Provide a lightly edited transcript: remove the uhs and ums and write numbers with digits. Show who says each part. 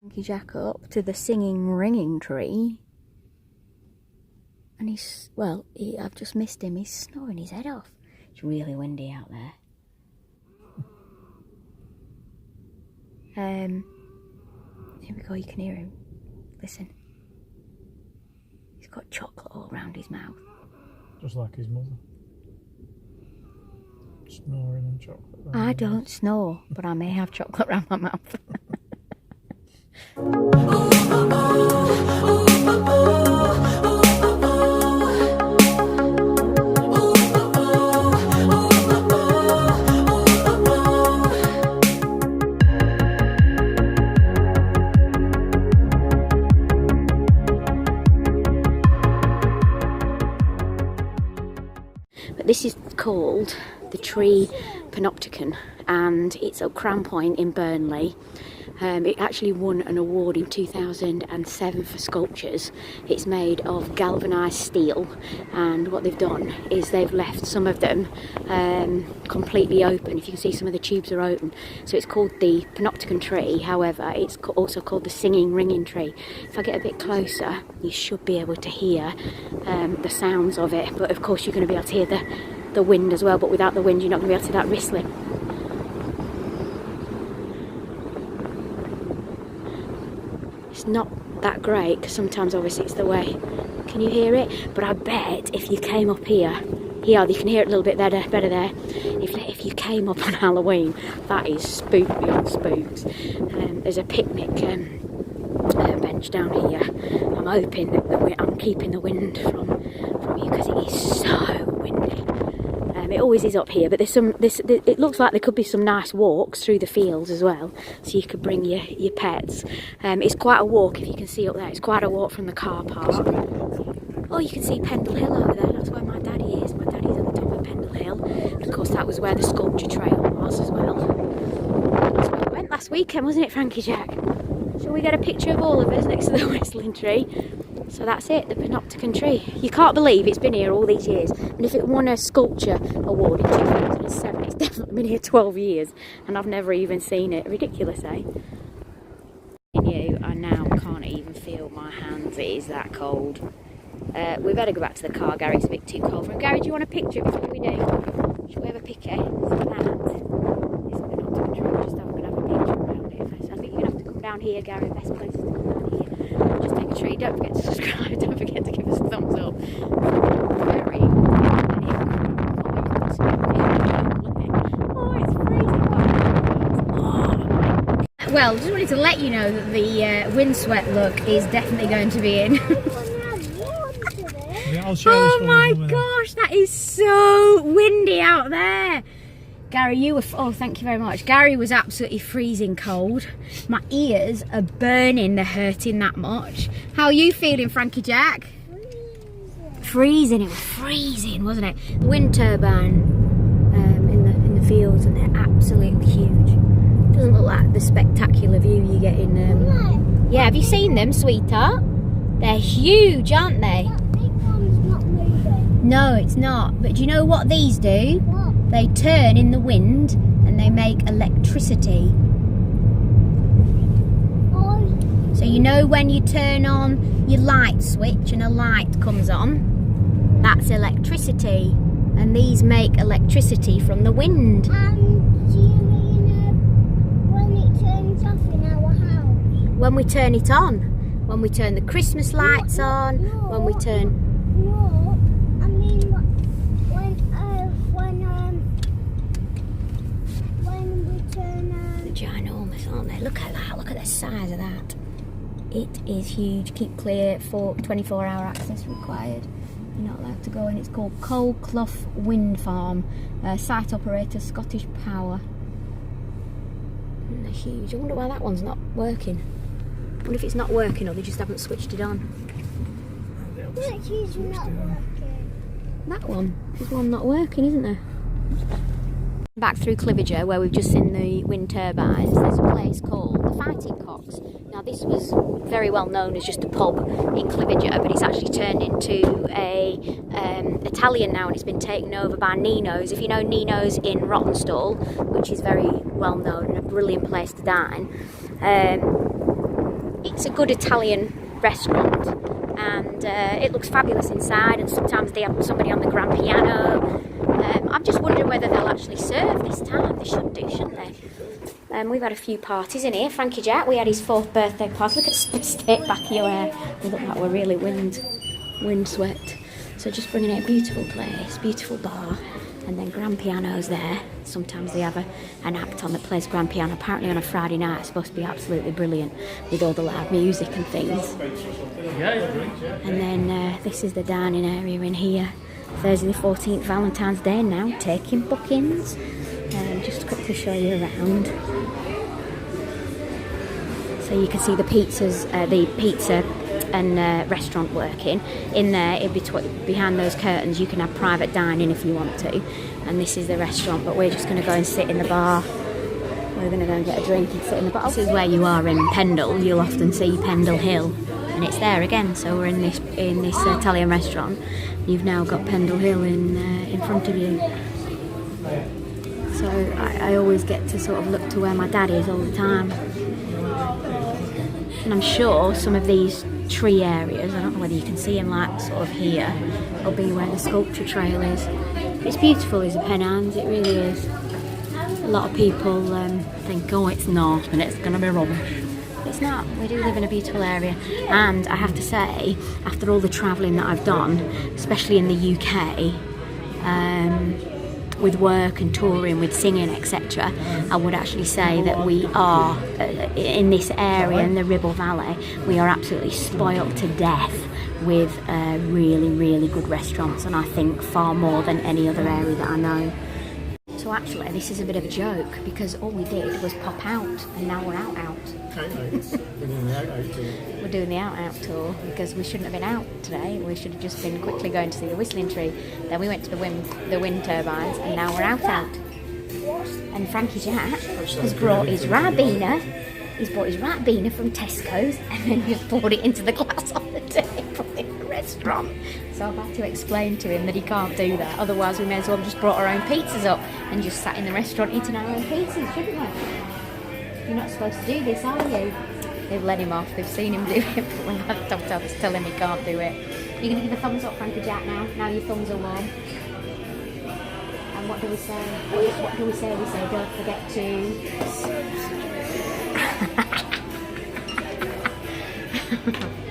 Speaker 1: Frankie Jack up to the singing, ringing tree. And he's, well, I've just missed him. He's snoring his head off. It's really windy out there. Here we go, you can hear him. Listen. He's got chocolate all around his mouth.
Speaker 2: Just like his mother. Snoring and chocolate.
Speaker 1: I don't snore, but I may have chocolate around my mouth. But this is called the Tree Panoptican, and it's at Crown Point in Burnley. It actually won an award in 2007 for sculptures. It's made of galvanised steel, and what they've done is they've left some of them completely open. If you can see, some of the tubes are open. So it's called the Panoptican tree. However, it's also called the singing, ringing tree. If I get a bit closer, you should be able to hear the sounds of it. But of course, you're going to be able to hear the wind as well. But without the wind, you're not going to be able to hear that whistling. It's not that great because sometimes obviously it's the way. Can you hear it? But I bet if you came up here, you can hear it a little bit better there. If you came up on Halloween, that is spook beyond spooks. There's a picnic bench down here. I'm hoping that I'm keeping the wind from you because it is so windy. It always is up here, but it looks like there could be some nice walks through the fields as well, so you could bring your pets. It's quite a walk, if you can see up there. It's quite a walk from the car park. Oh, you can see Pendle Hill over there. That's where my daddy is. My daddy's at the top of Pendle Hill. And of course, that was where the sculpture trail was as well. That's where we went last weekend, wasn't it, Frankie Jack? Shall we get a picture of all of us next to the whistling tree? So that's it, the Panoptican tree. You can't believe it's been here all these years. And if it won a sculpture award in 2007, it's definitely been here 12 years. And I've never even seen it. Ridiculous, eh? I now can't even feel my hands. It is that cold. We better go back to the car. Gary's a bit too cold for him. Gary, do you want a picture before we do? Should we have a picture? Look at that. This Panoptican tree. We're just going to have a picture around it. I think you're going to have to come down here, Gary. Best place is to come down here. Just take a tree. Don't forget to subscribe. Don't forget to give us a thumbs up. Very. Oh, it's freezing. Oh. Well, just wanted to let you know that the windswept look is definitely going to be in. Oh my gosh, that is so windy out there. Gary, you were... Oh, thank you very much. Gary was absolutely freezing cold. My ears are burning. They're hurting that much. How are you feeling, Frankie Jack? Freezing. It was freezing, wasn't it? Wind turbine in the fields, and they're absolutely huge. Doesn't look like the spectacular view you get in... Yeah, have you seen them, sweetheart? They're huge, aren't they? No, it's not. But do you know what these do? What? They turn in the wind and they make electricity. Oh. So you know when you turn on your light switch and a light comes on, that's electricity. And these make electricity from the wind.
Speaker 3: And do you mean when it turns off in our house?
Speaker 1: When we turn it on. When we turn the Christmas lights on. When we turn... Ginormous, aren't they? Look at that. Look at the size of that. It is huge. Keep clear. 24-hour access required. You're not allowed to go in. It's called Coalclough Wind Farm. Site operator Scottish Power. And they're huge. I wonder why that one's not working. I wonder if it's not working or they just haven't switched it on.
Speaker 3: Which is not working?
Speaker 1: That one. There's one not working, isn't there? Back through Cliviger, where we've just seen the wind turbines, there's a place called the Fighting Cocks. Now this was very well known as just a pub in Cliviger, but it's actually turned into a Italian now, and it's been taken over by Nino's. If you know Nino's in Rottenstall, which is very well known and a brilliant place to dine, It's a good Italian restaurant, and it looks fabulous inside, and sometimes they have somebody on the grand piano. I'm just wondering whether they'll actually serve this time. They should do, shouldn't they? We've had a few parties in here. Frankie Jack, we had his 4th birthday party. Look at stick back of your hair. We look like we're really windswept. So just bringing it a beautiful place, beautiful bar, and then grand pianos there. Sometimes they have an act on that plays grand piano. Apparently on a Friday night it's supposed to be absolutely brilliant with all the loud music and things. And then this is the dining area in here. Thursday the 14th, Valentine's Day now, taking bookings. Just to quickly show you around. So you can see the pizza and restaurant working. In there, behind those curtains, you can have private dining if you want to. And this is the restaurant, but we're just going to go and sit in the bar. We're going to go and get a drink and sit in the bar. This is where you are in Pendle. You'll often see Pendle Hill, and it's there again. So we're in this Italian restaurant. You've now got Pendle Hill in front of you. So I always get to sort of look to where my dad is all the time. And I'm sure some of these tree areas, I don't know whether you can see them like sort of here, will be where the sculpture trail is. It's beautiful as a Pennines, it really is. A lot of people think, oh, it's not, and it's going to be rubbish. It's not. We do live in a beautiful area, and I have to say, after all the travelling that I've done, especially in the UK, with work and touring, with singing, etc., I would actually say that we are, in this area, in the Ribble Valley, we are absolutely spoilt to death with really, really good restaurants, and I think far more than any other area that I know. So actually, this is a bit of a joke, because all we did was pop out, and now we're out. We're doing the out tour, because we shouldn't have been out today. We should have just been quickly going to see the whistling tree. Then we went to the wind turbines, and now we're out. And Frankie Jack has brought his Ribena. He's bought his Ribena from Tesco's, and then he's poured it into the glass on the table in the restaurant. So I've had to explain to him that he can't do that. Otherwise, we may as well have just brought our own pizzas up and just sat in the restaurant eating our own pizzas, shouldn't we? You're not supposed to do this, are you? They've let him off. They've seen him do it, but when I've tell him he can't do it. You're going to give a thumbs up, Frankie Jack, now? Now your thumbs are warm. And what do we say? What do we say? We say, don't forget to...